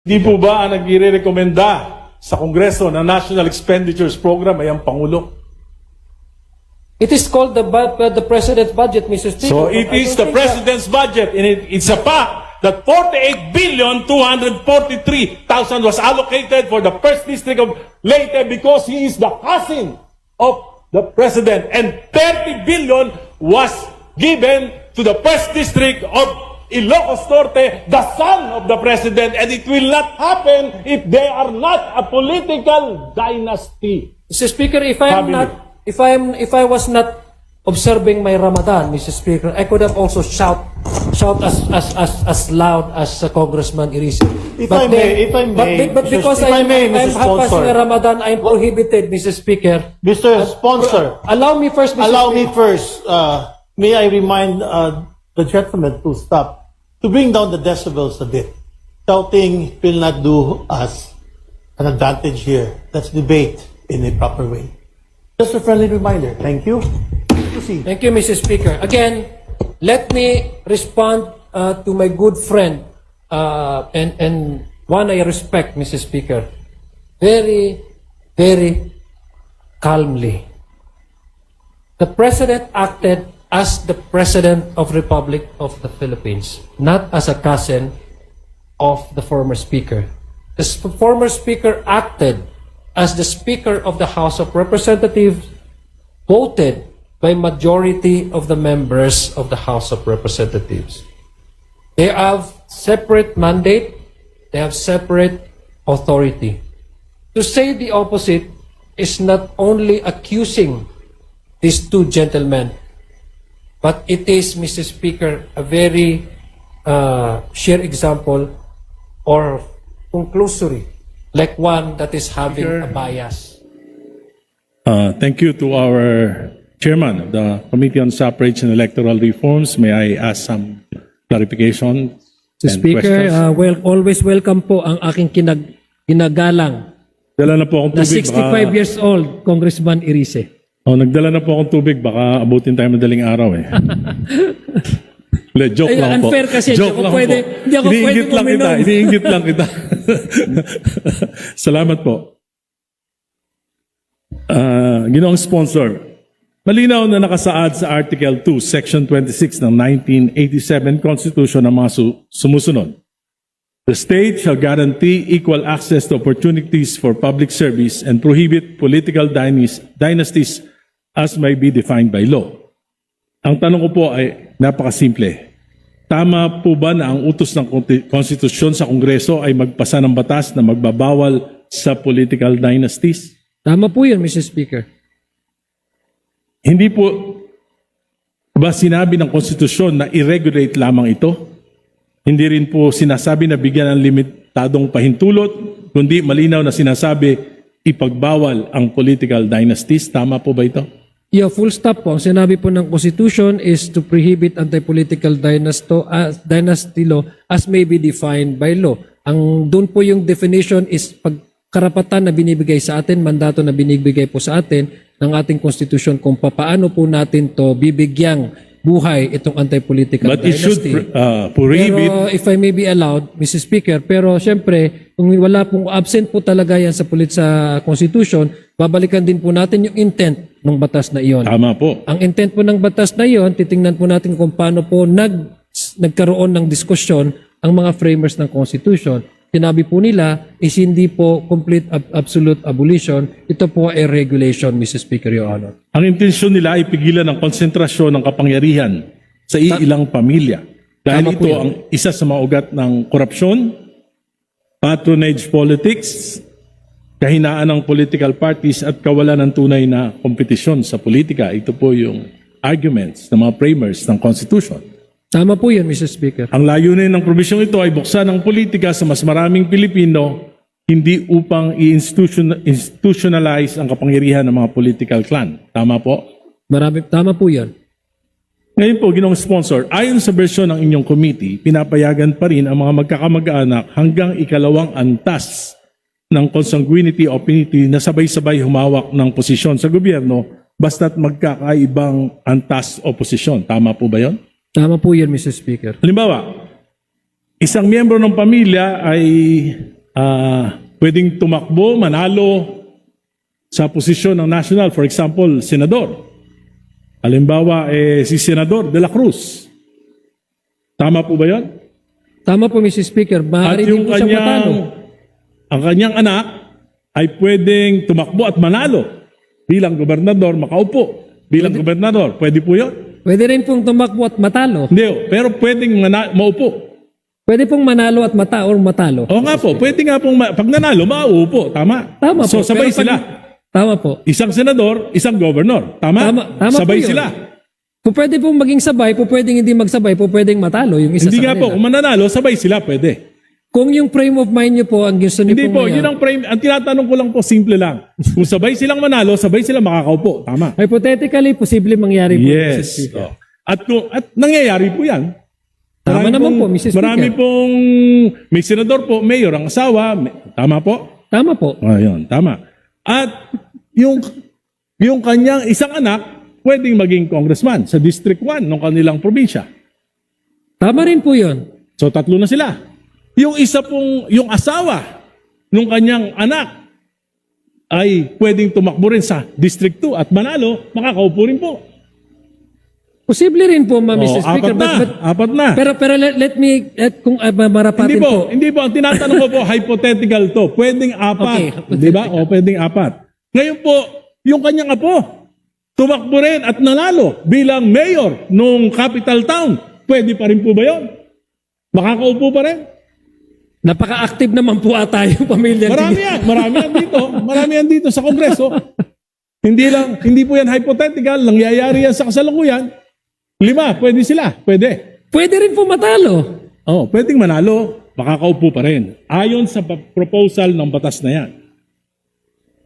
Di po ba ang nagre-rekomenda sa Kongreso na National Expenditures Program ay ang Pangulo? It is called the President's budget, Mr. Speaker. So it but I is don't the think President's budget, and it's a fact that 48,243,000 was allocated for the First District of Leyte because he is the cousin of the President, and 30 billion was given to the First District of Ilocos Norte, the son of the President, and it will not happen if they are not a political dynasty. Mr. Speaker, if I am Cabinet. not, if I was not observing my Ramadan, Mr. Speaker, I could have also shout as loud as Congressman Iris. If I may, but Mr. because If I may, I'm Mr. passing Sponsor. a Ramadan, I'm prohibited, Mr. Speaker. Mr. Sponsor, Allow me first, Mr. allow Speaker. me first, may I remind the gentleman to stop, to bring down the decibels a bit. Shouting will not do us an advantage here. Let's debate in a proper way. Just a friendly reminder. Thank you. Proceed. Thank you, Mr. Speaker. Again, let me respond to my good friend and one I respect, Mr. Speaker, very, very calmly. The President acted as the President of Republic of the Philippines, not as a cousin of the former Speaker. The former Speaker acted as the Speaker of the House of Representatives, voted by majority of the members of the House of Representatives. They have separate mandate, they have separate authority. To say the opposite is not only accusing these two gentlemen, but it is, Mr. Speaker, a very sheer example or conclusory, like one that is having a bias. Thank you to our Chairman of the Committee on Suffrage and Electoral Reforms. May I ask some clarification Mr. and Speaker, questions? always welcome po ang aking kinagalang Dala na po akong na tubig. 65 years old, Congressman Irise. Nagdala na po akong tubig. Baka abutin tayo madaling araw eh. Joke Ay, lang po. unfair kasi, Joke hindi ako lang pwede- po. hindi ako pwede Iniinggit lang kita. uminom. Iniinggit lang kita. Salamat po. Ginoong sponsor, malinaw na nakasaad sa Article 2, Section 26 ng 1987 Constitution ng mga sumusunod. The state shall guarantee equal access to opportunities for public service and prohibit political dynasties as may be defined by law. Ang tanong ko po ay napakasimple. Tama po ba na ang utos ng konstitusyon sa Kongreso ay magpasa ng batas na magbabawal sa political dynasties? Tama po yun, Mr. Speaker. Hindi po ba sinabi ng konstitusyon na i-regulate lamang ito? Hindi rin po sinasabi na bigyan ng limitadong pahintulot, kundi malinaw na sinasabi ipagbawal ang political dynasties. Tama po ba ito? Yeah, full stop po. Ang sinabi po ng Constitution is to prohibit anti-political dynasty law as may be defined by law. Ang doon po yung definition is pagkarapatan na binibigay sa atin, mandato na binibigay po sa atin ng ating Constitution kung paano po natin to bibigyang buhay itong anti-political But it should dynasty. prohibit. Pero if I may be allowed, Mr. Speaker, pero siyempre, kung wala pong absent po talaga yan sa Constitution, babalikan din po natin yung intent ng batas na iyon. Tama po. Ang intent po ng batas na iyon, titingnan po natin kung paano po nagkaroon ng diskusyon ang mga framers ng Constitution. Sinabi po nila is hindi po complete absolute abolition. Ito po ay regulation, Mr. Speaker, Your Honor. Ang intensyon nila ay pigilan ang konsentrasyon ng kapangyarihan sa iilang pamilya. Dahil Tama po ito yan. ang isa sa mga ugat ng korupsyon, patronage politics, kahinaan ng political parties at kawalan ng tunay na kompetisyon sa politika. Ito po yung arguments ng mga framers ng Constitution. Tama po yun, Mr. Speaker. Ang layunin ng probisyong ito ay buksan ang politika sa mas maraming Pilipino, hindi upang i-institutionalize ang kapangyarihan ng mga political clan. Tama po? Tama po yun. Ngayon po, Ginoong Sponsor, ayon sa bersyon ng inyong committee, pinapayagan pa rin ang mga magkakamag-anak hanggang ikalawang antas ng consanguinity o affinity na sabay-sabay humawak ng posisyon sa gobyerno basta't magkakaibang antas o posisyon. Tama po ba yon? Tama po yun, Mr. Speaker. Halimbawa, isang miyembro ng pamilya ay pwedeng tumakbo, manalo sa posisyon ng national, for example, senador. Halimbawa, si Senador de la Cruz. Tama po ba yun? Tama po, Mr. Speaker. At Maaari din yung po siyang matalo. ang kanyang anak ay pwedeng tumakbo at manalo bilang gobernador, makaupo bilang gobernador. Pwede po yun? Pwede rin pong tumakbo at matalo. Hindi, pero pwedeng maupo. Pwede pong manalo at matalo. O nga po, pwede nga pong, pag nanalo, mauupo. Tama? Tama So, po. sabay Pero pag- sila. Tama po. Isang senador, isang governor. Tama? Tama Sabay po yun. sila. Kung pwede pong maging sabay, po pwedeng hindi magsabay, po pwedeng matalo yung isa Hindi sa nga po, kanila. kung mananalo, sabay sila, pwede. Kung yung frame of mind nyo po ang gusto niyo Hindi po, ngayon, yun ang frame. Ang tinatanong ko lang po, simple lang. Kung sabay silang manalo, sabay silang makakaupo. Tama? hypothetically, posible mangyari po. Mr. Yes. Speaker. At nangyayari po yan. Tama Marami naman pong- po, Mr. Speaker. Marami pong, may senador po, mayor, ang asawa. Tama po? Tama po. Ayun, tama. At yung kanyang isang anak, pwedeng maging congressman sa District 1 ng kanilang probinsya. Tama rin po yun. So, tatlo na sila. Yung isa pong, yung asawa ng kanyang anak ay pwedeng tumakbo rin sa District 2 at manalo, makakaupo rin po. Posible rin po, Mr. Speaker. Apat na. Pero let me, kung Hindi marapatin po, hindi po. Ang tinatanong ko po, hypothetical to. Pwedeng apat. Okay. Di ba? O, pwedeng apat. Ngayon po, yung kanyang apo, tumakbo rin at nanalo bilang mayor nung capital town. Pwede pa rin po ba yun? Makakaupo pa rin? Napaka-active naman po ata yung pamilya. Marami yan. Marami yan dito. Marami yan dito sa Kongreso. Hindi po yan hypothetical. Nangyayari yan sa kasalukuyan. 5, pwede sila. Pwede. Pwede rin po matalo. Oh, pwedeng manalo, makakaupo pa rin. Ayon sa proposal ng batas na yan.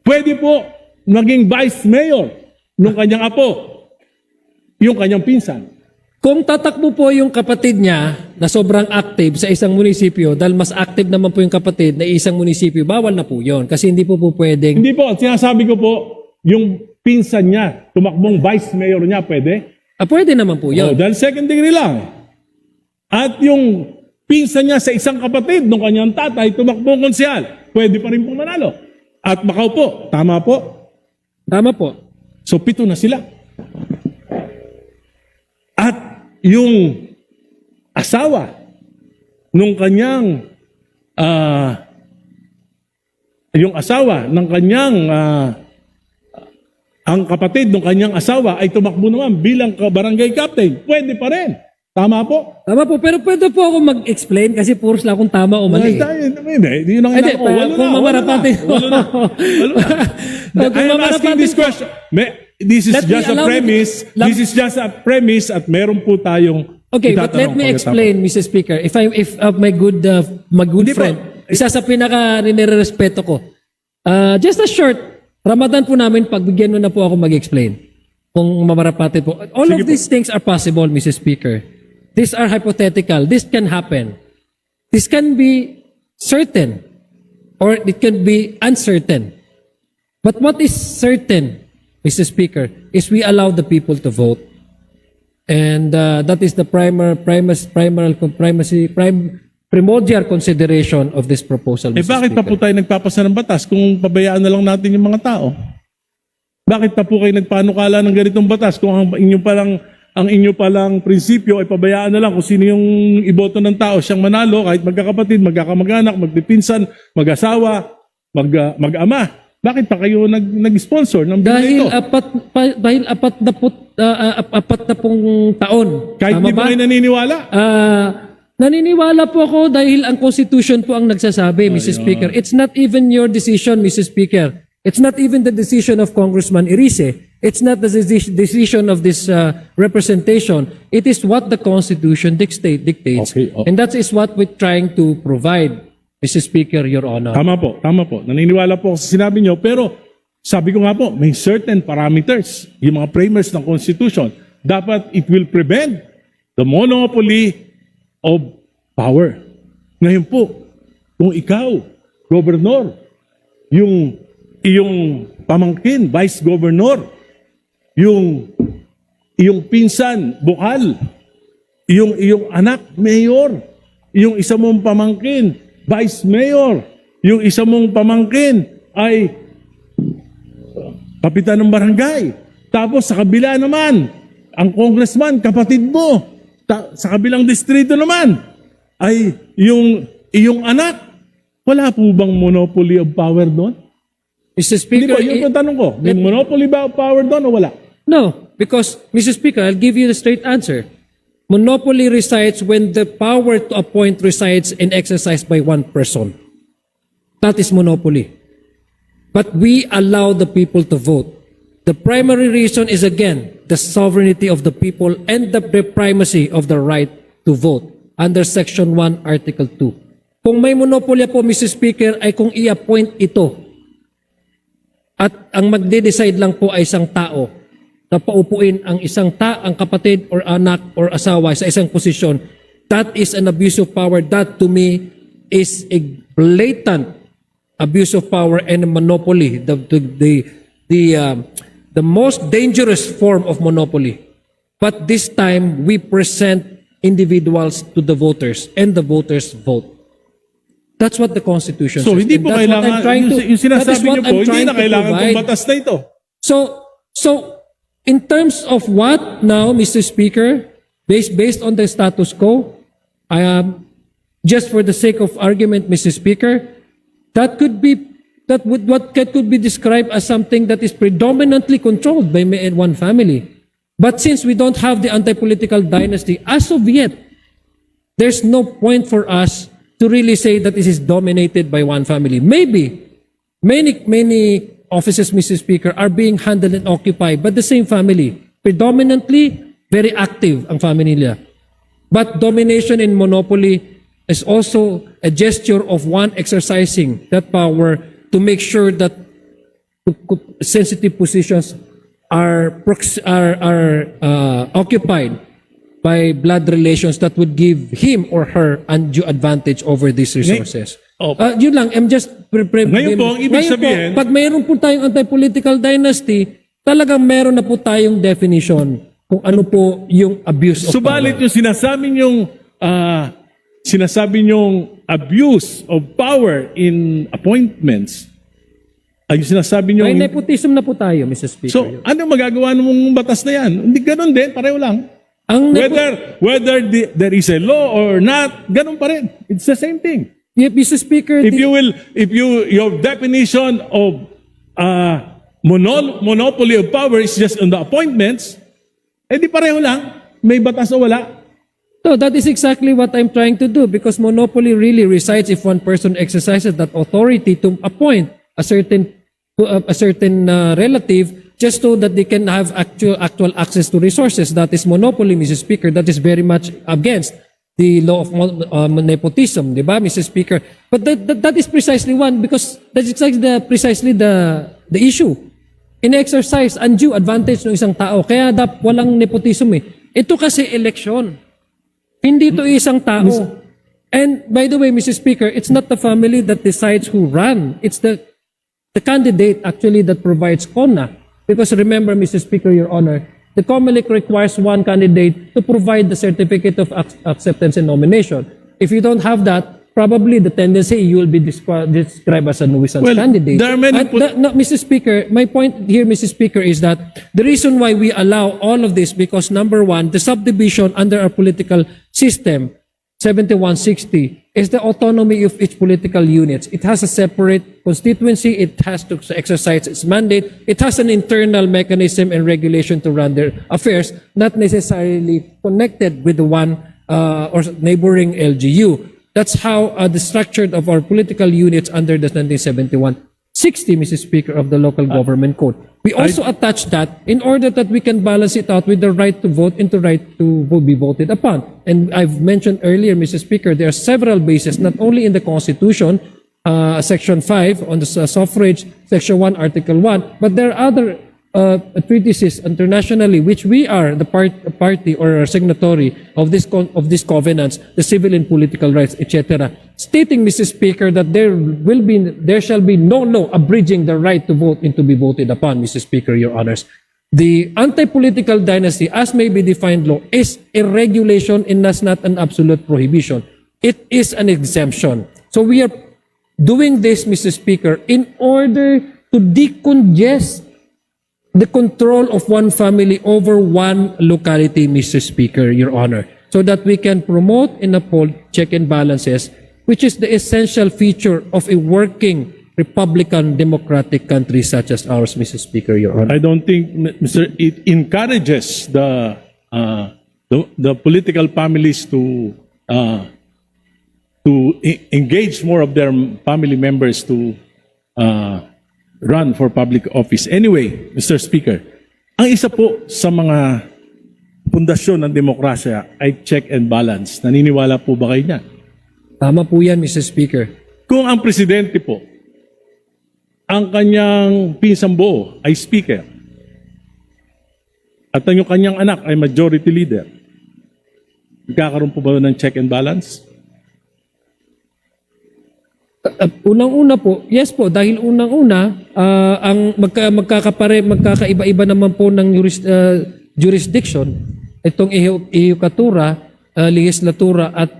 Pwede po naging vice mayor nung kanyang apo, yung kanyang pinsan. Kung tatakbo po yung kapatid niya na sobrang active sa isang munisipyo, dahil mas active naman po yung kapatid na isang munisipyo, bawal na po yun. Kasi hindi po pwedeng... Hindi po, sinasabi ko po, yung pinsan niya, tumakbong vice mayor niya, pwede? Pwede naman po Oh, yun. dahil second degree lang. At yung pinsan niya sa isang kapatid ng kanyang tatay, tumakbong konsyal, pwede pa rin pong manalo. At makaupo. Tama po? Tama po. So, 7 na sila. At yung asawa nung kanyang ang kapatid ng kanyang asawa ay tumakbo naman bilang barangay captain. Pwede pa rin. Tama po? Tama po. Pero pwede po ako mag-explain kasi puros lang kung tama o mali. Hindi, yun ang Hindi, inaako. Walo kung na. mamarapatin. Walo na. Kung I am asking this question. This is Let me just a allow me- premise. This is just a premise at meron po tayong Okay, but let itatanong me pagkatapos. explain, Mr. Speaker. If my good Hindi po. friend, isa sa pinaka nirerespeto ko. Just a short, Ramadan po namin, pagbigyan mo na po ako mag-explain. Kung mamarapatin po. All Sige of these things are possible, Mr. Speaker. These are hypothetical. This can happen. This can be certain or it can be uncertain. But what is certain, Mr. Speaker, is we allow the people to vote. And that is the primordial consideration of this proposal, Mr. Bakit pa po Speaker. tayo nagpapasa ng batas kung pabayaan na lang natin yung mga tao? Bakit pa po kayo nagpanukala ng ganitong batas kung ang inyo palang prinsipyo ay pabayaan na lang kung sino yung iboto ng tao siyang manalo kahit magkakapatid, magkakamag-anak, magpipinsan, mag-asawa, mag-ama. Bakit pa kayo nag-sponsor ng bill Dahil ito? apat na pong taon. Kahit Tama di ba kayo naniniwala? Naniniwala po ako dahil ang Constitution po ang nagsasabi, Mr. Speaker. It's not even your decision, Mr. Speaker. It's not even the decision of Congressman Irice. It's not the decision of this representation. It is what the Constitution dictates. Okay, okay. And that is what we're trying to provide, Mr. Speaker, Your Honor. Tama po, tama po. Naniniwala po ako sa sinabi nyo, pero sabi ko nga po, may certain parameters, yung mga framers ng Constitution. Dapat it will prevent the monopoly of power. Ngayon po, kung ikaw, gobernador, yung iyong pamangkin, vice governor, yung iyong pinsan, bukal, iyong anak, mayor, yung isa mong pamangkin, vice mayor, yung isa mong pamangkin ay kapitan ng barangay. Tapos sa kabila naman, ang congressman, kapatid mo. Sa kabilang distrito naman, ay yung iyong anak. Wala po bang monopoly of power doon? Mr. Hindi Speaker, po, yun ang tanong ko. May monopoly ba of power doon o wala? no, because, Mr. Speaker, I'll give you the straight answer. Monopoly resides when the power to appoint resides and exercised by one person. That is monopoly. But we allow the people to vote. The primary reason is, again, the sovereignty of the people and the primacy of the right to vote under Section 1, Article 2. Kung may monopolya po, Mr. Speaker, ay kung i-appoint ito at ang magde-decide lang po ay isang tao na paupuin ang ang kapatid or anak or asawa sa isang posisyon, that is an abuse of power. That to me is a blatant abuse of power and a monopoly. The most dangerous form of monopoly. But this time we present individuals to the voters and the voters vote. That's what the Constitution So says. hindi And po that's what kailangan, I'm trying to- yung sinasabi that is what niyo po, I'm hindi trying na to kailangan itong provide. batas na ito. So in terms of what now, Mr. Speaker, based on the status quo, just for the sake of argument, Mr. Speaker, what could be described as something that is predominantly controlled by one family. But since we don't have the anti-political dynasty as of yet, there's no point for us to really say that this is dominated by one family. Maybe many offices, Mr. Speaker, are being handled and occupied by the same family. Predominantly, very active ang family nila. But domination and monopoly is also a gesture of one exercising that power to make sure that sensitive positions are occupied by blood relations that would give him or her undue advantage over these resources. Yun lang, I'm just... Ngayon po, ang ibig sabihin- pag mayroon po tayong anti-political dynasty, talagang meron na po tayong definition kung ano po yung abuse of Subalit power. yung sinasabi niyong abuse of power in appointments, ay yung sinasabi niyo, May nepotism na po tayo, Mr. Speaker. so ano magagawa ng batas na yan? Hindi ganun din, pareho lang. ang Whether there is a law or not, ganun pa rin. It's the same thing. Mr. Speaker, If your definition of monopoly of power is just on the appointments, di pareho lang. May batas o wala. no, that is exactly what I'm trying to do because monopoly really resides if one person exercises that authority to appoint a certain relative just so that they can have actual access to resources. That is monopoly, Mr. Speaker. That is very much against the law of nepotism, di ba, Mr. Speaker? But that is precisely one because that's exactly precisely the issue. In-exercise undue advantage ng isang tao. Kaya walang nepotism eh. Ito kasi eleksyon. Hindi ito isang tao. And by the way, Mr. Speaker, it's not the family that decides who run. It's the candidate actually that provides CONA. Because remember, Mr. Speaker, Your Honor, the COMELEC requires one candidate to provide the certificate of acceptance and nomination. If you don't have that, probably the tendency you will be described as a nuisance candidate. There are many No, Mr. Speaker, my point here, Mr. Speaker, is that the reason why we allow all of this because number one, the subdivision under our political system, 7160, is the autonomy of each political unit. It has a separate constituency. It has to exercise its mandate. It has an internal mechanism and regulation to run their affairs, not necessarily connected with the one or neighboring LGU. That's how the structure of our political units under the 1971-60, Mr. Speaker, of the Local Government Code. We also attach that in order that we can balance it out with the right to vote and the right to be voted upon. And I've mentioned earlier, Mr. Speaker, there are several bases, not only in the Constitution, Section 5 on the suffrage, Section 1, Article 1, but there are other treatises internationally which we are the party or signatory of this covenants, the civil and political rights, etc., stating, Mr. Speaker, that there shall be no law abridging the right to vote and to be voted upon, Mr. Speaker, Your Honors. The anti-political dynasty, as may be defined law, is a regulation and that's not an absolute prohibition. it is an exemption. So we are doing this, Mr. Speaker, in order to decongest the control of one family over one locality, Mr. Speaker, Your Honor, so that we can promote and uphold check and balances, which is the essential feature of a working Republican democratic country such as ours, Mr. Speaker, Your Honor. I don't think, it encourages the political families to engage more of their family members to run for public office. Anyway, Mr. Speaker, ang isa po sa mga pundasyon ng demokrasya ay check and balance. Naniniwala po ba kayo niyan? Tama po yan, Mr. Speaker. Kung ang presidente po, ang kanyang pinsang buo ay speaker, at ang kanyang anak ay majority leader, magkakaroon po ba ng check and balance? Unang-una po, yes po, dahil unang-una, ang magkakaiba-iba naman po ng jurisdiction, itong ihikatura, legislatura at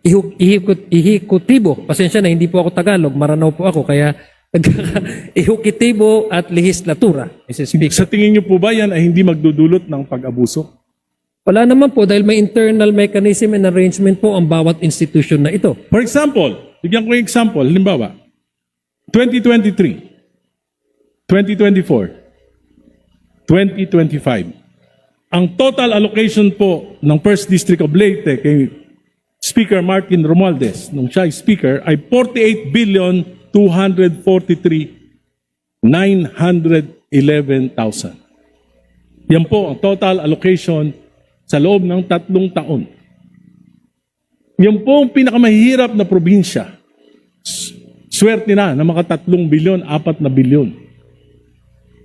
ihikutibo. Pasensya na, hindi po ako Tagalog, Maranaw po ako, kaya ihikutibo at legislatura, Mr. Speaker. Sa tingin niyo po ba yan ay hindi magdudulot ng pag-abuso? Wala naman po dahil may internal mechanism and arrangement po ang bawat institution na ito. For example, bigyan ko yung example, halimbawa, 2023, 2024, 2025. Ang total allocation po ng First District of Leyte kay Speaker Martin Romualdez, nung siya ay Speaker, ay 48,243,911,000. Yan po ang total allocation sa loob ng 3 taon. Yan po ang pinakamahirap na probinsya. Swerte na maka 3 bilyon, 4 na bilyon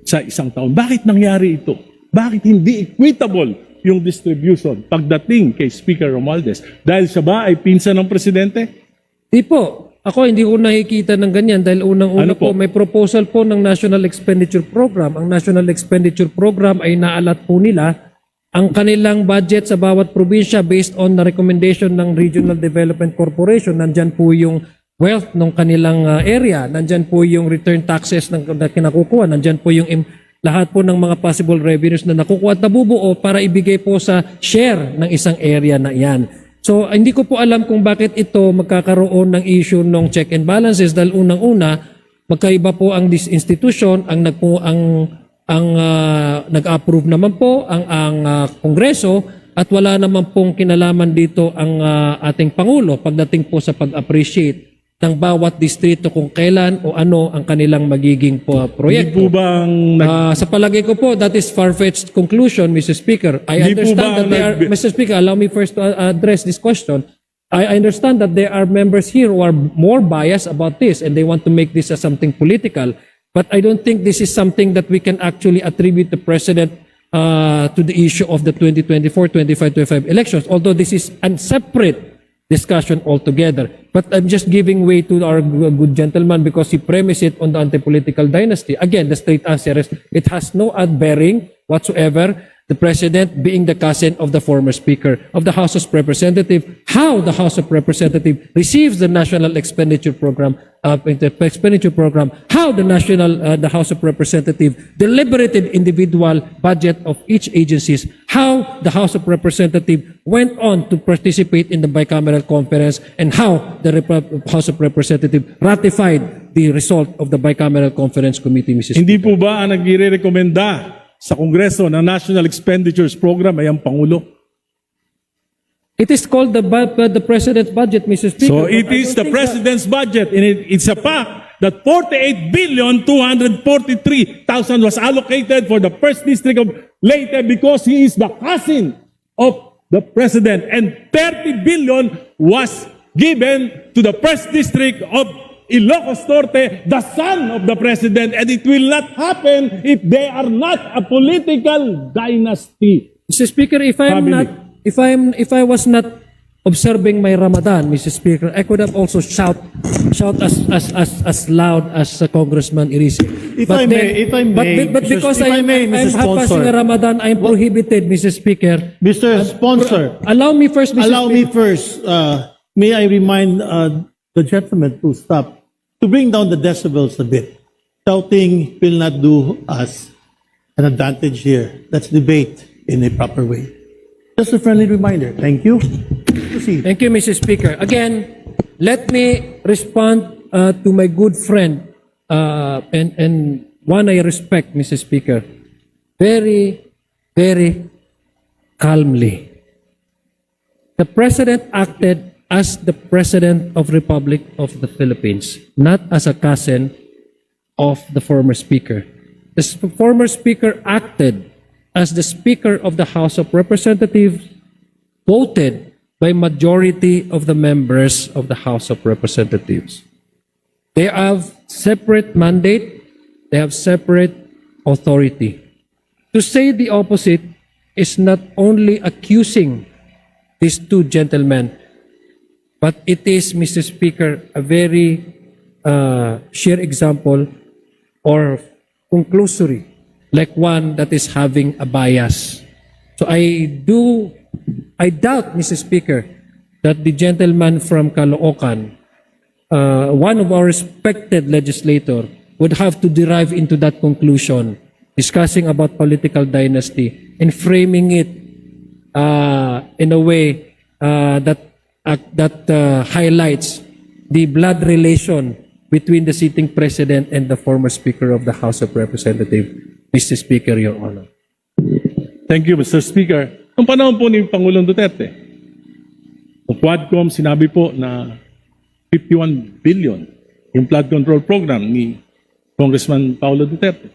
sa isang taon. Bakit nangyari ito? Bakit hindi equitable yung distribution pagdating kay Speaker Romualdez? Dahil siya ba ay pinsan ng presidente? Di po. Ako hindi ko nakikita ng ganyan dahil unang-una Ano po? po may proposal po ng National Expenditure Program. Ang National Expenditure Program ay naalat po nila ang kanilang budget sa bawat probinsya based on the recommendation ng Regional Development Corporation. Nandyan po yung wealth ng kanilang area. Nandyan po yung return taxes na kinakukuha. Nandyan po yung lahat po ng mga possible revenues na nakukuha at nabubuo para ibigay po sa share ng isang area na yan. So, hindi ko po alam kung bakit ito magkakaroon ng issue ng check and balances dahil unang-una, magkaiba po ang this institution, ang nag-approve naman po ang Kongreso at wala naman pong kinalaman dito ang ating Pangulo pagdating po sa pag-appreciate ng bawat distrito kung kailan o ano ang kanilang magiging Hindi proyekto. po bang Sa palagay ko po, that is far-fetched conclusion, Mr. Speaker. I Hindi po understand ba that they are, nag- Mr. Speaker, allow me first to address this question. I understand that there are members here who are more biased about this and they want to make this as something political. But I don't think this is something that we can actually attribute the President to the issue of the 2024, 25, 25 elections, although this is a separate discussion altogether. But I'm just giving way to our good gentleman because he premised it on the anti-political dynasty. Again, the straight answer is it has no bearing whatsoever. The President being the cousin of the former Speaker of the House of Representatives, how the House of Representatives receives the National Expenditure Program, how the House of Representatives deliberated individual budget of each agencies, how the House of Representatives went on to participate in the bicameral conference, and how the House of Representatives ratified the result of the bicameral conference committee, Mrs. hindi po ba ang nagre-rekomenda sa Kongreso ng National Expenditures Program ay ang Pangulo? It is called the President's budget, Mr. Speaker. So it but I is don't the think President's budget, and it's a fact that 48,243,000 was allocated for the First District of Leyte because he is the cousin of the President, and 30 billion was given to the First District of Ilocos Norte, the son of the President, and it will not happen if they are not a political dynasty. Mr. Speaker, if I was not observing my Ramadan, Mr. Speaker, I could have also shout as loud as Congressman Irisi. If I may, but Mr. because If I may, I'm Mr. half passing Sponsor. Ramadan, I'm prohibited, Mr. Speaker. Mr. Sponsor, Allow me first, Mr. allow me Speaker. first, may I remind the gentleman to stop, to bring down the decibels a bit. Shouting will not do us an advantage here. Let's debate in a proper way. Just a friendly reminder. Thank you. Proceed. Thank you, Mr. Speaker. Again, let me respond to my good friend and one I respect, Mr. Speaker, very, very calmly. The President acted as the President of Republic of the Philippines, not as a cousin of the former Speaker. The former Speaker acted as the Speaker of the House of Representatives, voted by majority of the members of the House of Representatives. They have separate mandate, they have separate authority. To say the opposite is not only accusing these two gentlemen, but it is, Mr. Speaker, a very sheer example or conclusory, like one that is having a bias. So I doubt, Mr. Speaker, that the gentleman from Caloocan, one of our respected legislator, would have to derive into that conclusion, discussing about political dynasty and framing it in a way that highlights the blood relation between the sitting president and the former Speaker of the House of Representatives. Mr. Speaker, Your Honor. Thank you, Mr. Speaker. Noong panahon po ni Pangulong Duterte, ang Quadcom sinabi po na 51 billion yung flood control program ni Congressman Paulo Duterte.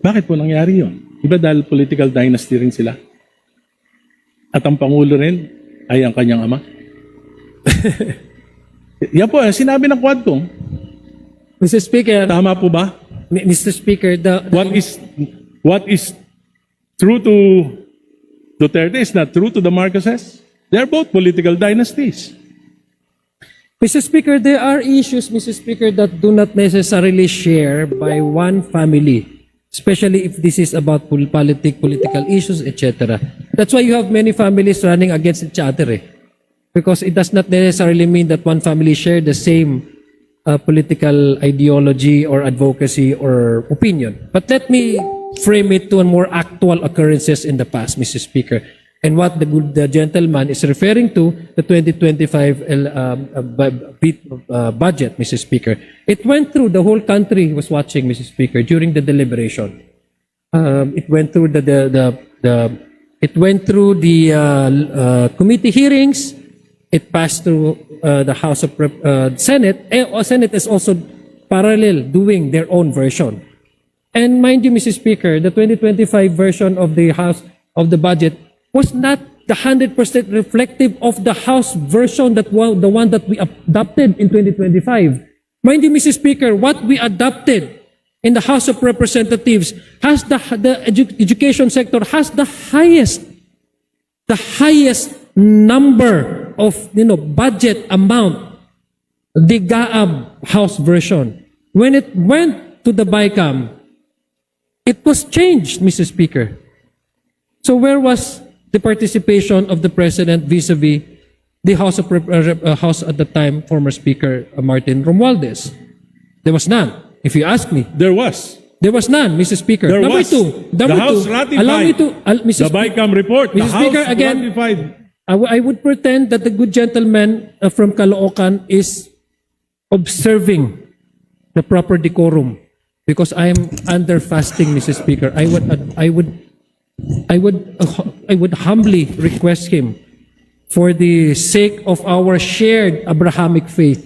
Bakit po nangyari yun? Iba dahil political dynasty rin sila? At ang Pangulo rin ay ang kanyang ama? Yan po, sinabi ng Quadcom. Mr. Speaker, Tama po ba? Mr. Speaker, What is true to Duterte is not true to the Marcoses. They are both political dynasties. Mr. Speaker, there are issues, Mr. Speaker, that do not necessarily share by one family, especially if this is about political issues, etc. That's why you have many families running against each other. Because it does not necessarily mean that one family share the same political ideology or advocacy or opinion. But let me frame it to a more actual occurrences in the past, Mr. Speaker. And what the gentleman is referring to, the 2025 budget, Mr. Speaker. It went through, the whole country was watching, Mr. Speaker, during the deliberation. It went through the committee hearings. It passed through the House of Senate. Senate is also parallel doing their own version. And mind you, Mr. Speaker, the 2025 version of the House of the budget was not the 100% reflective of the House version the one that we adopted in 2025. Mind you, Mr. Speaker, what we adopted in the House of Representatives has the education sector has the highest number of budget amount, the GAAB House version. When it went to the BICAM, it was changed, Mr. Speaker. So where was the participation of the President vis-a-vis the House at the time, former Speaker Martin Romualdez? There was none, if you ask me. There was. There was none, Mr. Speaker. There Number was. two, The House ratified allow me to, Mr. the BICAM report. The Mr. Speaker, House again, ratified. I would pretend that the good gentleman from Caloocan is observing the proper decorum because I am under fasting, Mr. Speaker. I would humbly request him, for the sake of our shared Abrahamic faith,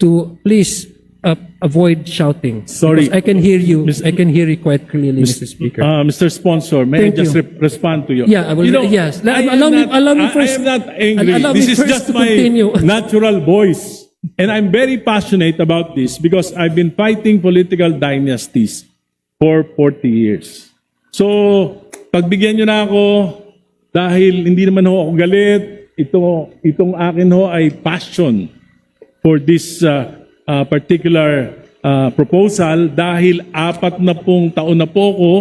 to please avoid shouting. Sorry. Because I can hear you. I can hear you quite clearly, Mr. Speaker. Mr. Sponsor, may Thank I just you. respond to you? Yeah, I will. Yes. Allow me first. I am not angry. Allow me This is first just to my continue. natural voice. And I'm very passionate about this because I've been fighting political dynasties for 40 years. So, pagbigyan nyo na ako, dahil hindi naman ho ako galit, itong akin ho ay passion for this particular proposal dahil 40 taon na po ko,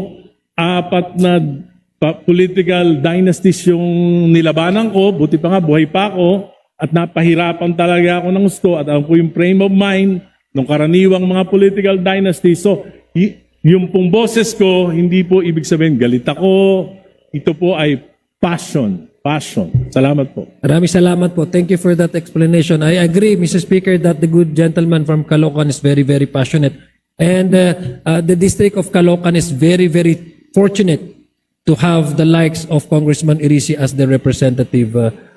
4 political dynasties yung nilabanan ko, buti pa nga buhay pa ako, at napahirapan talaga ako ng gusto at alam ko yung frame of mind ng karaniwang mga political dynasties. So, yung pong boses ko, hindi po ibig sabihin galit ako. Ito po ay passion. Passion. Salamat po. Maraming salamat po. Thank you for that explanation. I agree, Mr. Speaker, that the good gentleman from Caloocan is very, very passionate. And the District of Caloocan is very, very fortunate to have the likes of Congressman Irisi as the representative,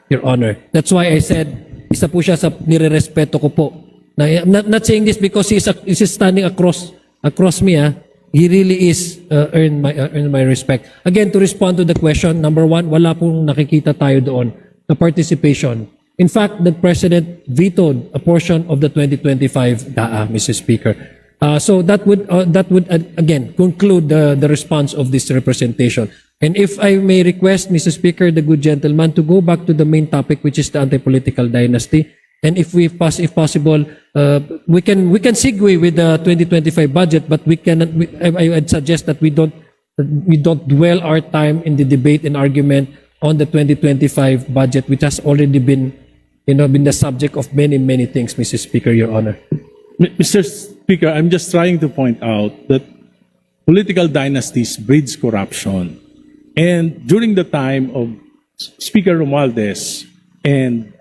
Your Honor. That's why I said, isa po siya sa nire-respeto ko po. I'm not saying this because he's standing across me. He really is earned my respect. Again, to respond to the question, number one, wala pong nakikita tayo doon na participation. In fact, the President vetoed a portion of the 2025 DAA, Mr. Speaker. So that would again conclude the response of this representation. And if I may request, Mr. Speaker, the good gentleman, to go back to the main topic, which is the anti-political dynasty. And if possible, we can segue with the 2025 budget, but we cannot. I'd suggest that we don't dwell our time in the debate and argument on the 2025 budget, which has already been the subject of many things, Mr. Speaker, Your Honor. Mr. Speaker, I'm just trying to point out that political dynasties breeds corruption. And during the time of Speaker Romualdez and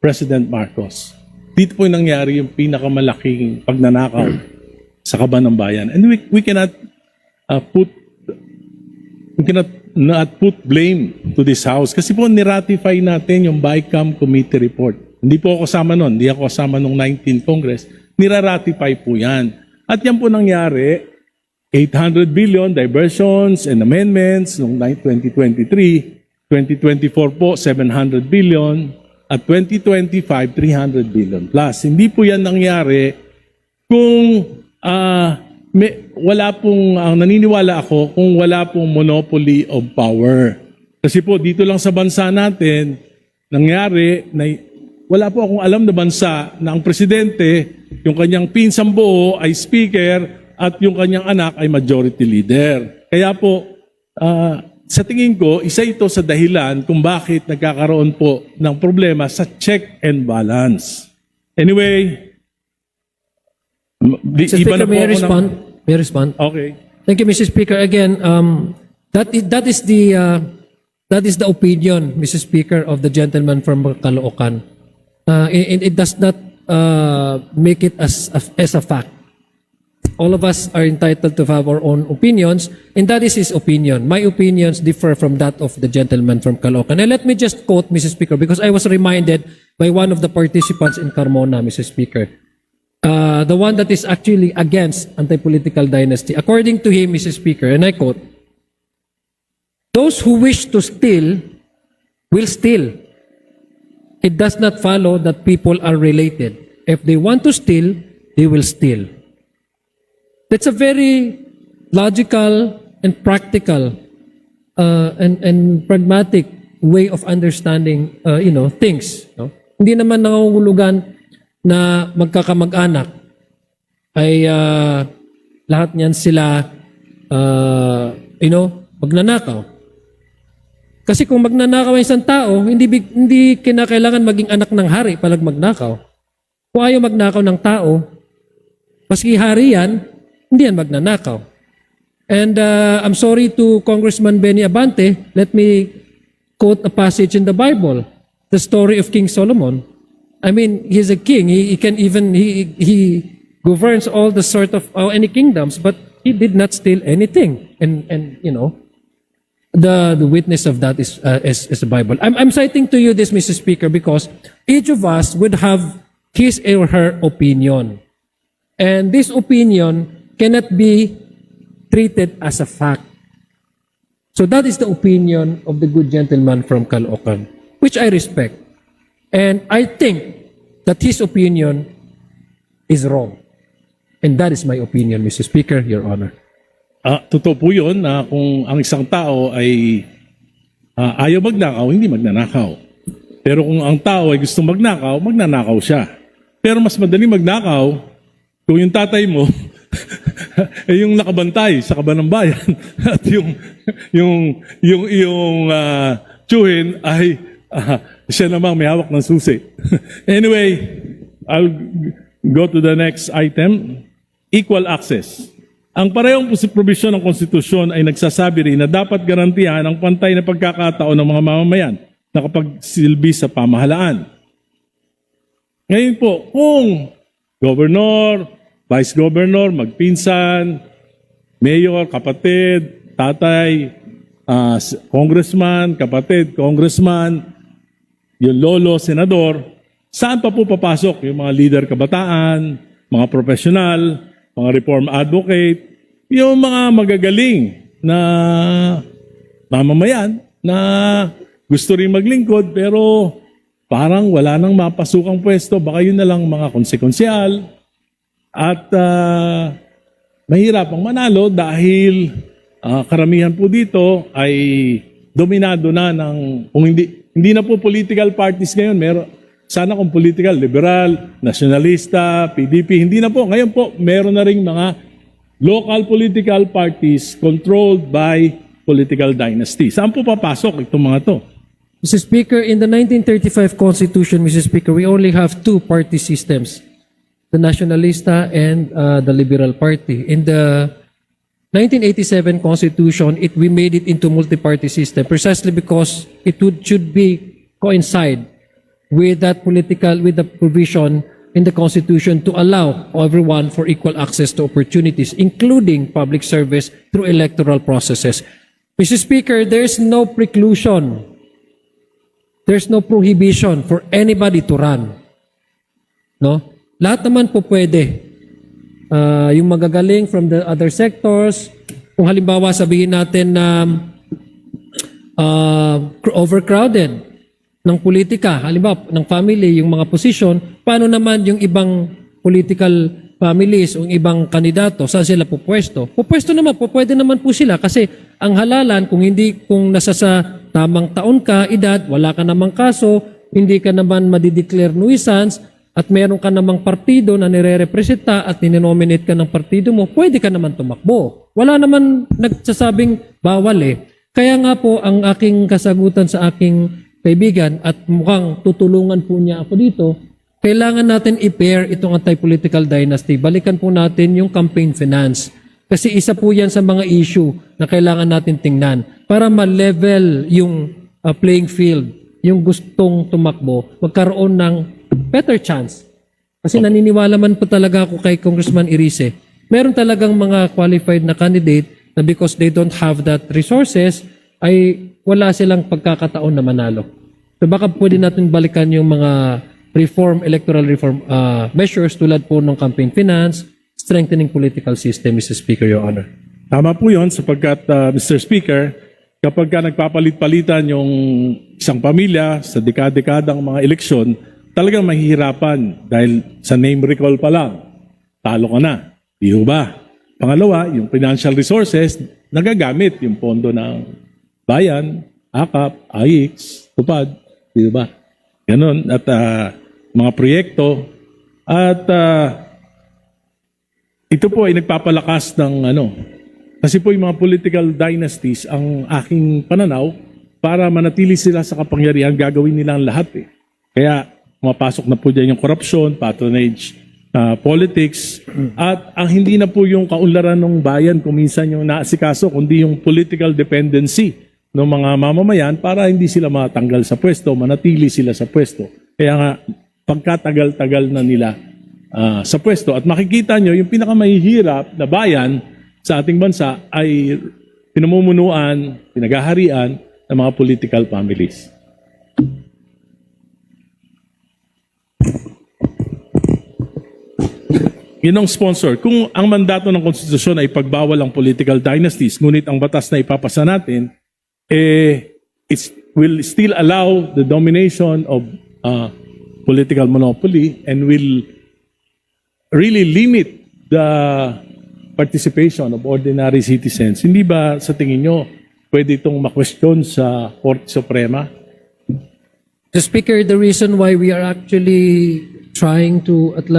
President Marcos, dito po nangyari yung pinakamalaking pagnanakaw sa kaban ng bayan. And we cannot not put blame to this House kasi po niratify natin yung BICAM committee report. Hindi po ako kasama nun, hindi ako kasama nung 19th Congress. Niraratify po yan. At yan po nangyari, 800 billion diversions and amendments noong 2023, 2024 po 700 billion, at 2025, 300 billion plus. Hindi po yan nangyari kung wala pong, naniniwala ako, kung wala pong monopoly of power. Kasi po, dito lang sa bansa natin, nangyari na wala po akong alam na bansa na ang presidente, yung kanyang pinsang buo ay speaker at yung kanyang anak ay majority leader. Kaya po, sa tingin ko, isa ito sa dahilan kung bakit nagkakaroon po ng problema sa check and balance. Anyway, Mr. Speaker, may I respond? Okay. Thank you, Mr. Speaker. Again, that is the opinion, Mr. Speaker, of the gentleman from Caloocan. It does not make it as a fact. All of us are entitled to have our own opinions, and that is his opinion. My opinions differ from that of the gentleman from Caloocan. And let me just quote, Mr. Speaker, because I was reminded by one of the participants in Carmona, Mr. Speaker, the one that is actually against anti-political dynasty. According to him, Mr. Speaker, and I quote, "Those who wish to steal will steal. It does not follow that people are related. If they want to steal, they will steal." That's a very logical and practical and pragmatic way of understanding things. No? Hindi naman nangungulugan na magkakamag-anak ay lahat niyan sila magnanakaw. Kasi kung magnanakaw ang isang tao, hindi kinakailangan maging anak ng hari palag magnakaw. Kung ayaw magnakaw ng tao, maski hari yan, hindi yan magnanakaw. And I'm sorry to Congressman Benny Abante, let me quote a passage in the Bible, the story of King Solomon. I mean, he's a king. He governs all the sort of any kingdoms, but he did not steal anything. And the witness of that is the Bible. I'm citing to you this, Mr. Speaker, because each of us would have his or her opinion. And this opinion cannot be treated as a fact. So that is the opinion of the good gentleman from Caloocan, which I respect. And I think that his opinion is wrong. And that is my opinion, Mr. Speaker, Your Honor. Totoo po yun na kung ang isang tao ay ayaw magnakaw, hindi magnanakaw. Pero kung ang tao ay gustong magnakaw, magnanakaw siya. Pero mas madaling magnakaw kung yung tatay mo, eh yung nakabantay sa kaban ng bayan, at yung tiyuhin ay siya namang may hawak ng susi. Anyway, I'll go to the next item. Equal access. Ang parehong provision ng konstitusyon ay nagsasabi rin na dapat garantihan ang pantay na pagkakataon ng mga mamamayan na kapagsilbi sa pamahalaan. Ngayon po, kung governor, vice governor, magpinsan, mayor, kapatid, tatay, congressman, kapatid, congressman, yung lolo, senador, saan pa po papasok yung mga leader kabataan, mga profesional, mga reform advocate, yung mga magagaling na mamamayan na gusto rin maglingkod pero parang wala nang mapasukang pwesto, baka yun na lang mga konsekonsyal at mahirap ang manalo dahil karamihan po dito ay dominado na ng, kung hindi na po political parties ngayon, sana kung political, liberal, nationalista, PDP, hindi na po. Ngayon po, meron na rin mga local political parties controlled by political dynasty. Saan po papasok itong mga to? Mr. Speaker, in the 1935 Constitution, Mr. Speaker, we only have two party systems, the Nationalista and the Liberal Party. In the 1987 Constitution, we made it into multi-party system precisely because should be coincide with the provision in the Constitution to allow everyone for equal access to opportunities, including public service through electoral processes. Mr. Speaker, there's no preclusion. There's no prohibition for anybody to run. No? Lahat naman po pwede. Yung magagaling from the other sectors, kung halimbawa sabihin natin na overcrowded ng politika, halimbawa ng family, yung mga posisyon, paano naman yung ibang political families o ibang kandidato, saan sila pupwesto? Pupwesto naman, pwede naman po sila kasi ang halalan, kung nasa sa tamang taon ka, edad, wala ka namang kaso, hindi ka naman madideclare nuisance, at meron ka namang partido na nire-representa at nininominate ka ng partido mo, pwede ka naman tumakbo. Wala naman nagsasabing bawal eh. Kaya nga po, ang aking kasagutan sa aking kaibigan at mukhang tutulungan po niya ako dito, kailangan natin i-pair itong anti-political dynasty. Balikan po natin yung campaign finance. Kasi isa po yan sa mga issue na kailangan natin tingnan para ma-level yung playing field, yung gustong tumakbo, magkaroon ng better chance. Kasi naniniwala man po talaga ako kay Congressman Irice, meron talagang mga qualified na candidate na because they don't have that resources, ay wala silang pagkakataon na manalo. So baka pwede natin balikan yung mga electoral reform measures tulad po ng campaign finance, strengthening political system, Mr. Speaker, Your Honor. Tama po yun sapagkat, Mr. Speaker, kapag ka nagpapalit-palitan yung isang pamilya sa dekada-dekadang mga eleksyon, talagang mahihirapan dahil sa name recall pa lang, talo ka na. Di ba? Pangalawa, yung financial resources, nagagamit yung pondo ng bayan, AKAP, AIX, TUPAD, di ba? Ganon. At mga proyekto. At ito po ay nagpapalakas ng kasi po yung mga political dynasties, ang aking pananaw, para manatili sila sa kapangyarihan, gagawin nila ang lahat eh. Kaya mapasok na po dyan yung corruption, patronage, politics, at ang hindi na po yung kaunlaran ng bayan kung minsan yung naasikaso, kundi yung political dependency ng mga mamamayan para hindi sila matanggal sa pwesto, manatili sila sa pwesto. Kaya nga, pagkatagal-tagal na nila sa pwesto. At makikita nyo, yung pinakamahihirap na bayan sa ating bansa ay pinamumunuan, pinagaharian ng mga political families. Yun ang sponsor. Kung ang mandato ng konstitusyon ay pagbawal ang political dynasties, ngunit ang batas na ipapasa natin, it will still allow the domination of political monopoly and will really limit the participation of ordinary citizens. Hindi ba sa tingin nyo pwede itong ma-question sa Korte Suprema? Mr. Speaker, the reason why we are actually trying to at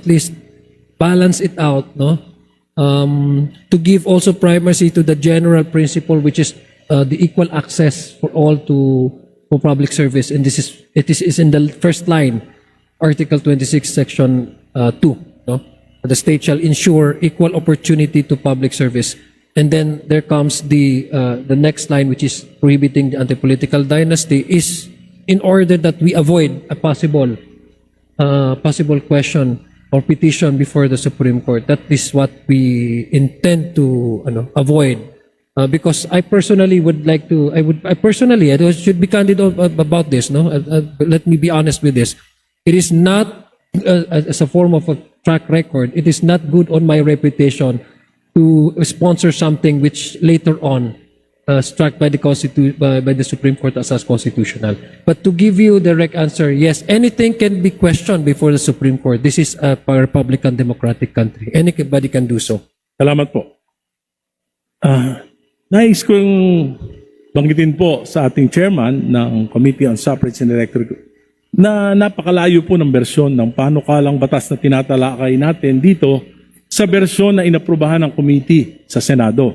least balance it out, no? To give also primacy to the general principle, which is the equal access for all for public service, and it is in the first line, Article 26, Section 2. No, the state shall ensure equal opportunity to public service, and then there comes the next line, which is prohibiting the anti-political dynasty, is in order that we avoid a possible question or petition before the Supreme Court. That is what we intend to avoid. Because I personally would like to, I should be candid about this, no? Let me be honest with this. It is not, as a form of a track record, it is not good on my reputation to sponsor something which later on struck by the Supreme Court as constitutional. But to give you the direct answer, yes, anything can be questioned before the Supreme Court. This is a Republican democratic country. Anybody can do so. Salamat po. Nais kong banggitin po sa ating chairman ng Committee on Suffrage and Electoral na napakalayo po ng bersyon ng panukalang batas na tinatalakay natin dito sa bersyon na inaprubahan ng committee sa Senado.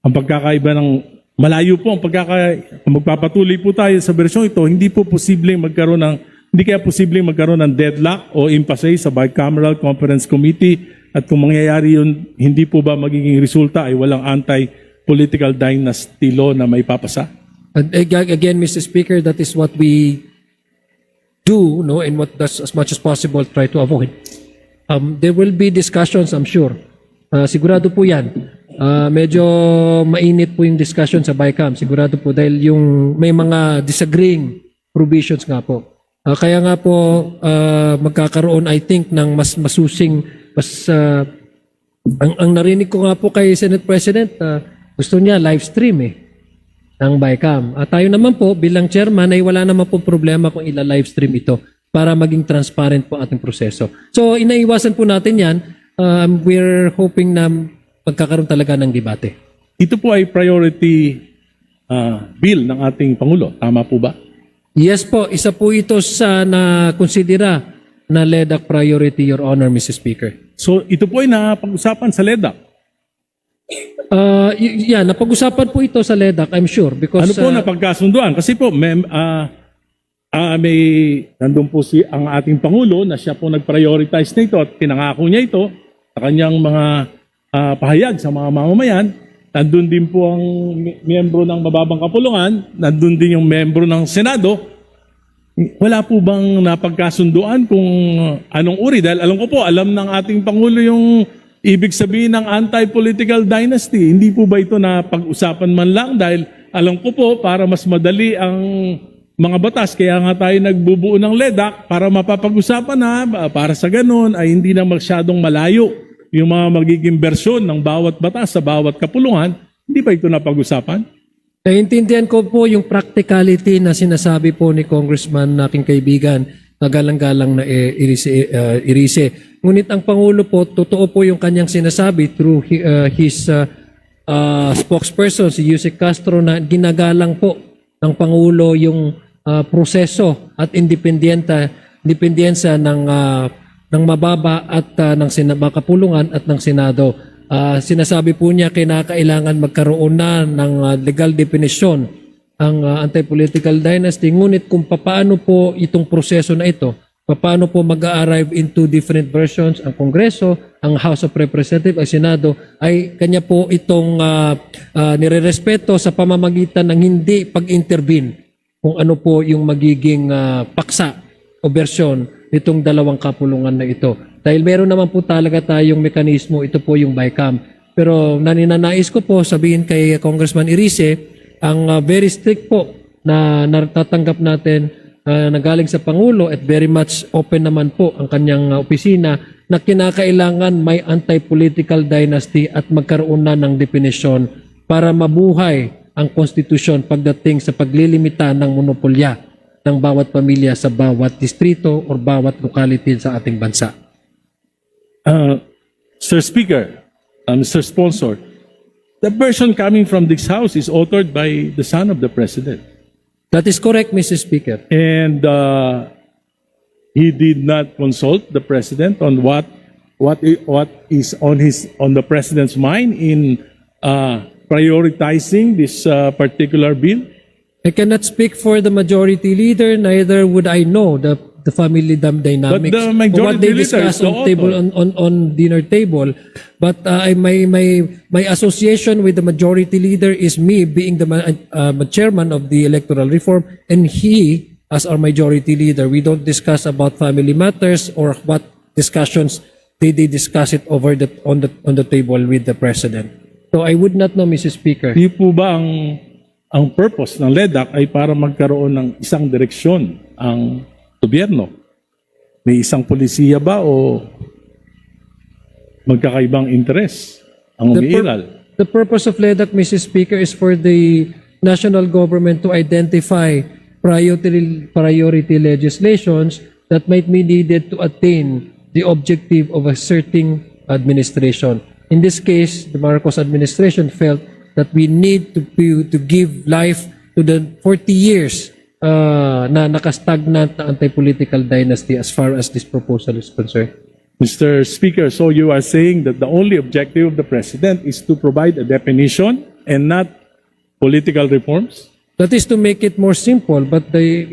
Ang pagkakaiba ng malayo po kung magpapatuloy po tayo sa bersyon ito, hindi kaya posibleng magkaroon ng deadlock o impasse sa Bicameral Conference Committee, at kung mangyayari yun, hindi po ba magiging resulta ay walang anti-political dynasty law na may papasa? And again, Mr. Speaker, that is what we do, no, and what does as much as possible try to avoid. There will be discussions, I'm sure. Sigurado po yan. Medyo mainit po yung discussion sa BICAM. Sigurado po dahil yung may mga disagreeing provisions nga po. Kaya nga po magkakaroon, I think, ng mas masusing, ang narinig ko nga po kay Senate President, gusto niya live stream ng BICAM. Tayo naman po bilang chairman ay wala naman po problema kung ila-live stream ito para maging transparent po ating proseso. So inaiwasan po natin yan. We're hoping na magkakaroon talaga ng debate. Ito po ay priority bill ng ating Pangulo. Tama po ba? Yes po, isa po ito sa na-considera na LEDAC priority, Your Honor, Mr. Speaker. So ito po ay napag-usapan sa LEDAC. Napag-usapan po ito sa LEDAC, I'm sure. Because, ano po napagkasunduan? Kasi po, nandun po ang ating Pangulo na siya po nag-prioritize nito at pinangako niya ito sa kanyang mga pahayag sa mga mamamayan. Nandun din po ang miyembro ng mababang kapulungan, nandun din yung miyembro ng Senado. Wala po bang napagkasunduan kung anong uri? Dahil alam ng ating Pangulo yung ibig sabihin ng anti-political dynasty. Hindi po ba ito na pag-usapan man lang? Dahil alam ko po, para mas madali ang mga batas, kaya nga tayo nagbubuo ng LEDAC para mapapag-usapan na para sa ganun ay hindi na masyadong malayo yung mga magiging bersyon ng bawat batas sa bawat kapulungan. Hindi ba ito napag-usapan? Naiintindihan ko po yung practicality na sinasabi po ni Congressman na aking kaibigan na galang-galang na Irise. Ngunit ang Pangulo po, totoo po yung kanyang sinasabi through his spokesperson, si Yusek Castro, na ginagalang po ng Pangulo yung proseso at independensa ng mababa at ng makapulungan at ng Senado. Sinasabi po niya kinakailangan magkaroon na ng legal definition ang anti-political dynasty. Ngunit kung paano po itong proseso na ito, paano po mag-arrive into different versions ang Kongreso, ang House of Representatives, ang Senado, ay kanya po itong nirerespeto sa pamamagitan ng hindi pag-intervene kung ano po yung magiging paksa o bersyon nitong dalawang kapulungan na ito. Dahil meron naman po talaga tayong mekanismo, ito po yung BICAM. Pero naninanais ko po sabihin kay Congressman Irise, ang very strict po na natatanggap natin na galing sa Pangulo at very much open naman po ang kanyang opisina na kinakailangan may anti-political dynasty at magkaroon na ng definisyon para mabuhay ang konstitusyon pagdating sa paglilimita ng monopolya ng bawat pamilya sa bawat distrito o bawat locality sa ating bansa. Sir Speaker, Mr. Sponsor, the version coming from this House is authored by the son of the President. That is correct, Mr. Speaker. And he did not consult the President on what what is on the president's mind in prioritizing this particular bill? I cannot speak for the majority leader, neither would I know the family dynamics But the or majority what they leader discuss is the on table author. on dinner table. But my association with the majority leader is me being the chairman of the electoral reform, and he as our majority leader. We don't discuss about family matters or what discussions they discuss it over on the table with the president. So I would not know, Mrs. Speaker. Di po ba ang purpose ng LEDAC ay para magkaroon ng isang direksyon ang gobyerno? May isang polisiya ba o magkakaibang interes ang umiiral? The purpose of LEDAC, Mrs. Speaker, is for the national government to identify priority legislations that might be needed to attain the objective of a certain administration. In this case, the Marcos administration felt that we need to give life to the 40 years na nakastagnant na anti-political dynasty as far as this proposal is concerned. Mr. Speaker, so you are saying that the only objective of the president is to provide a definition and not political reforms? That is to make it more simple, but the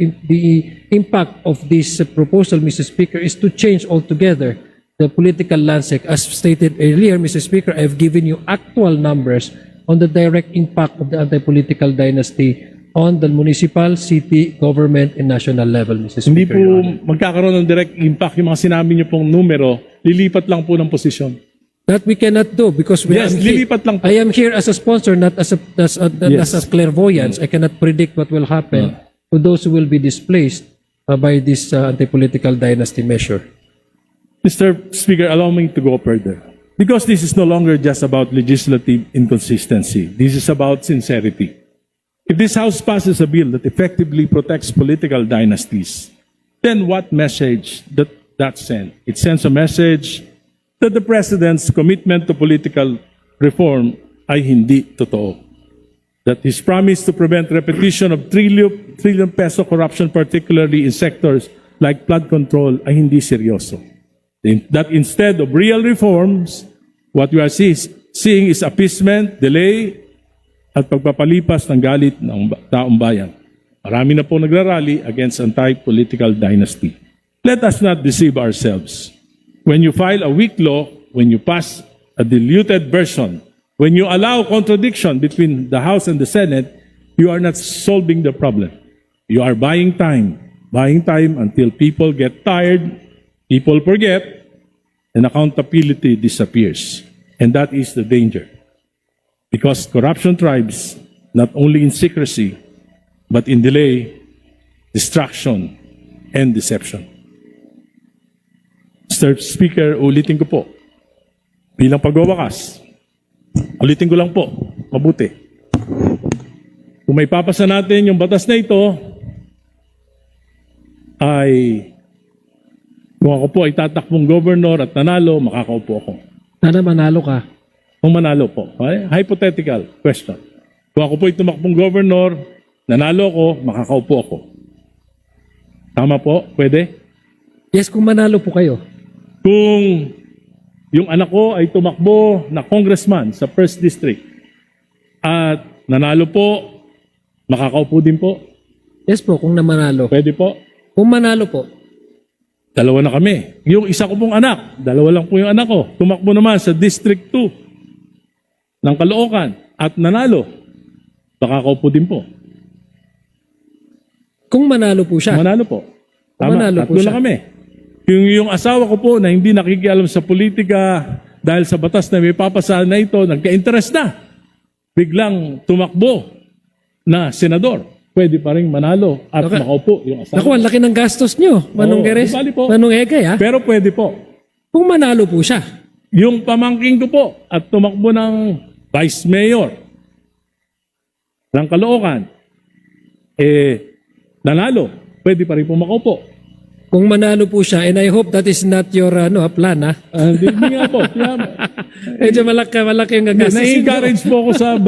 impact of this proposal, Mr. Speaker, is to change altogether the political landscape. As stated earlier, Mr. Speaker, I have given you actual numbers on the direct impact of the anti-political dynasty on the municipal, city, government, and national level, Mr. Hindi Speaker. po Your Honor. magkakaroon ng direct impact yung mga sinabi niyo pong numero, lilipat lang po ng posisyon. That we cannot do because Yes, lilipat lang po. I am here as a sponsor, not as a clairvoyance. I cannot predict what will happen to those who will be displaced by this anti-political dynasty measure. Mr. Speaker, allow me to go further. Because this is no longer just about legislative inconsistency. This is about sincerity. If this House passes a bill that effectively protects political dynasties, then what message that sends? It sends a message that the President's commitment to political reform ay hindi totoo. That his promise to prevent repetition of trillion peso corruption, particularly in sectors like flood control, ay hindi seryoso. That instead of real reforms, what we are seeing is appeasement, delay, at pagpapalipas ng galit ng taong bayan. Marami na po nagrarally against anti-political dynasty. Let us not deceive ourselves. When you file a weak law, when you pass a diluted version, when you allow contradiction between the House and the Senate, you are not solving the problem. You are buying time until people get tired, people forget, and accountability disappears. And that is the danger. Because corruption thrives not only in secrecy, but in delay, distraction, and deception. Mr. Speaker, ulitin ko po. Bilang pagwawakas, ulitin ko lang po, mabuti. Kung may papasa natin yung batas na ito, ay kung ako po ay tatakbong governor at nanalo, makakaupo ako. Sana manalo ka. Kung manalo po. Okay? Hypothetical question. Kung ako po ay tumakbong governor, nanalo ako, makakaupo ako. Tama po? Pwede? Yes, kung manalo po kayo. Kung yung anak ko ay tumakbo na congressman sa 1st District at nanalo po, makakaupo din po? Yes po, kung manalo. Pwede po? Kung manalo po. Dalawa na kami. Yung isa ko pong anak, dalawa lang po yung anak ko, tumakbo naman sa District 2 ng Caloocan at nanalo, makakaupo din po. Kung manalo po siya. Manalo po. Kung Tama, manalo po tatlo siya. na kami. Yung asawa ko po na hindi nakikialam sa politika dahil sa batas na may papasahan na ito, nagka-interest na. Biglang tumakbo na senador. Pwede pa rin manalo at Okay. makaupo yung asawa. Naku, ang laki ng gastos nyo. Manong Oo, Geres, di bali po. Manong Egay, ha? Pero pwede po. Kung manalo po siya. Yung pamangking ko po at tumakbo ng vice mayor ng Caloocan, nanalo. Pwede pa rin po makaupo. Kung manalo po siya, and I hope that is not your plan, ha? Hindi nga po. Kaya, Medyo malaki yung gagastos. na-encourage po ako sa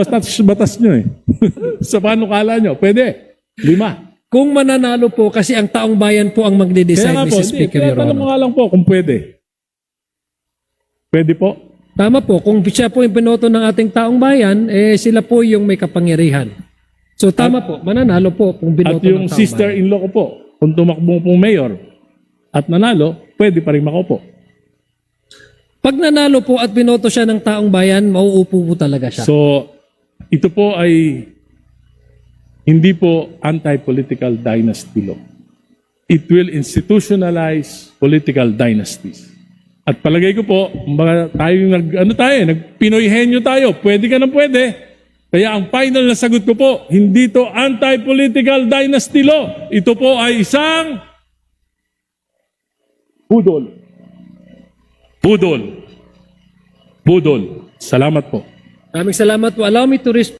batas nyo eh. Sa panukala nyo. Pwede. 5. Kung mananalo po, kasi ang taong bayan po ang magde-decide, Kaya nga po, Mr. Speaker, Your tanong Honor. nga lang po kung pwede. Pwede po. Tama po, kung siya po yung binoto ng ating taong bayan, sila po yung may kapangyarihan. So tama po, mananalo po kung At binoto ng yung taong bayan. sister-in-law ko po, kung tumakbo pong mayor at nanalo, pwede pa rin makaupo. Pag nanalo po at binoto siya ng taong bayan, mauupo po talaga siya. So, ito po ay hindi po anti-political dynasty law. It will institutionalize political dynasties. At palagay ko po, mga tayo nagpinoyhenyo tayo, pwede ka na pwede. Kaya ang final na sagot ko po, hindi to anti-political dynasty law. Ito po ay isang budol. Budol. Budol. Salamat po. Maraming salamat po. Allow me to respond.